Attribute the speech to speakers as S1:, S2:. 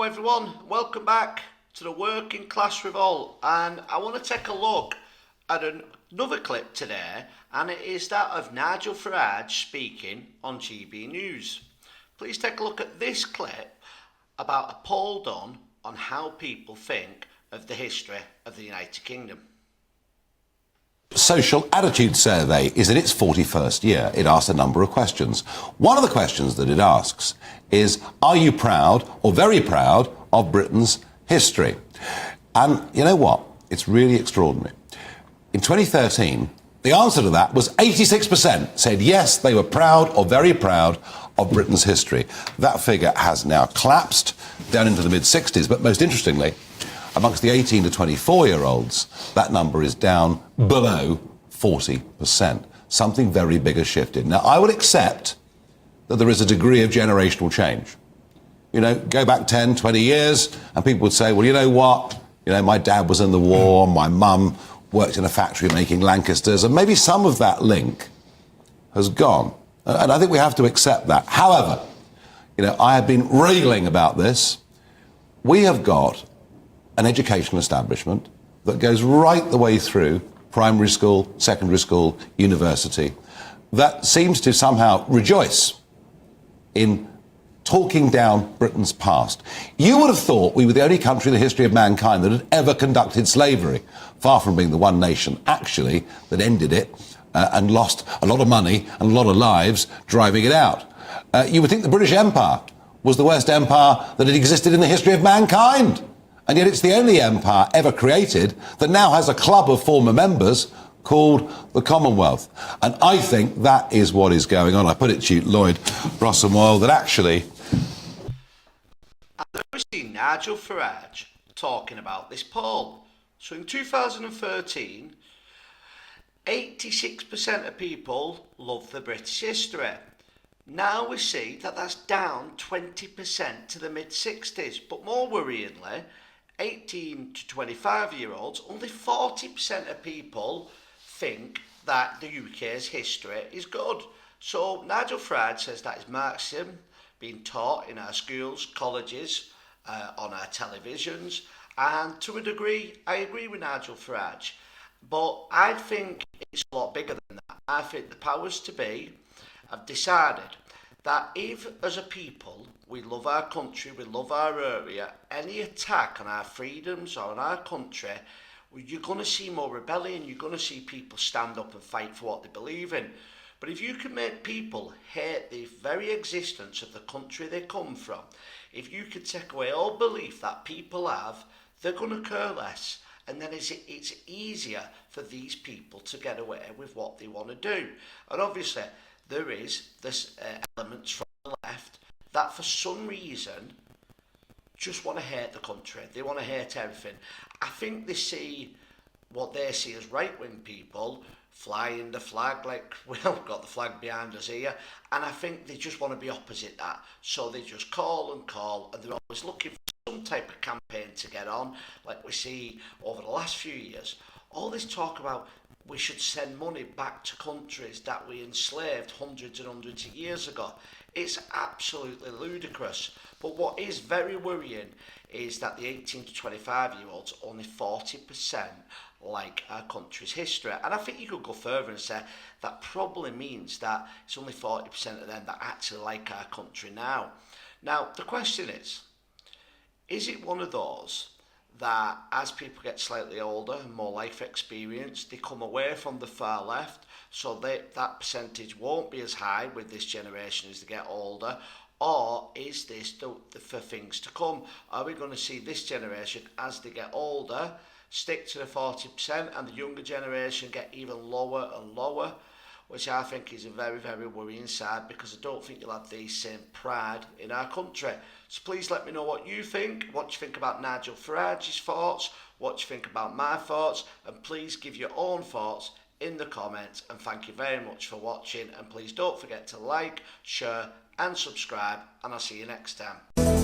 S1: everyone, welcome back to the Working Class Revolt, and I want to take a look at another clip today, and it is that of Nigel Farage speaking on GB News. Please take a look at this clip about a poll done on how people think of the history of the United Kingdom.
S2: Social Attitude Survey is in its 41st year. It asks a number of questions. One of the questions that it asks is, are you proud or very proud of Britain's history? And you know what? It's really extraordinary. In 2013, the answer to that was 86% said yes, they were proud or very proud of Britain's history. That figure has now collapsed down into the mid-60s, but most interestingly, amongst the 18 to 24-year-olds, that number is down below 40%. Something very big has shifted. Now, I would accept that there is a degree of generational change. You know, go back 10, 20 years, and people would say, well, you know what? You know, my dad was in the war, my mum worked in a factory making Lancasters, and maybe some of that link has gone. And I think we have to accept that. However, you know, I have been railing about this. We have got an educational establishment that goes right the way through primary school, secondary school, university, that seems to somehow rejoice in talking down Britain's past. You would have thought we were the only country in the history of mankind that had ever conducted slavery, far from being the one nation, actually, that ended it and lost a lot of money and a lot of lives driving it out. You would think the British Empire was the worst empire that had existed in the history of mankind. And yet it's the only empire ever created that now has a club of former members called the Commonwealth. And I think that is what is going on. I put it to you, Lloyd Brossenwell, that actually...
S1: I've never seen Nigel Farage talking about this poll. So in 2013, 86% of people love the British history. Now we see that that's down 20% to the mid-60s. But more worryingly, 18 to 25-year-olds, only 40% of people think that the UK's history is good. So Nigel Farage says that is Marxism being taught in our schools, colleges, on our televisions, and to a degree, I agree with Nigel Farage. But I think it's a lot bigger than that. I think the powers to be have decided that if, as a people, we love our country, we love our area, any attack on our freedoms or on our country, you're going to see more rebellion, you're going to see people stand up and fight for what they believe in. But if you can make people hate the very existence of the country they come from, if you can take away all belief that people have, they're going to care less. And then it's easier for these people to get away with what they want to do. And obviously, there is this elements from the left that for some reason just want to hate the country. They want to hate everything. I think they see what they see as right-wing people flying the flag, like, well, we've got the flag behind us here, and I think they just want to be opposite that. So they just call, and they're always looking for some type of campaign to get on, like we see over the last few years. All this talk about we should send money back to countries that we enslaved hundreds and hundreds of years ago. It's absolutely ludicrous. But what is very worrying is that the 18 to 25-year-olds, only 40% like our country's history. And I think you could go further and say that probably means that it's only 40% of them that actually like our country now. Now, the question is it one of those that as people get slightly older and more life experience, they come away from the far left, so that percentage won't be as high with this generation as they get older? Or is this for things to come? Are we going to see this generation, as they get older, stick to the 40% and the younger generation get even lower and lower? Which I think is a very, very worrying side, because I don't think you'll have the same pride in our country. So please let me know what you think. What you think about Nigel Farage's thoughts, what you think about my thoughts, and please give your own thoughts in the comments. And thank you very much for watching, and please don't forget to like, share and subscribe, and I'll see you next time.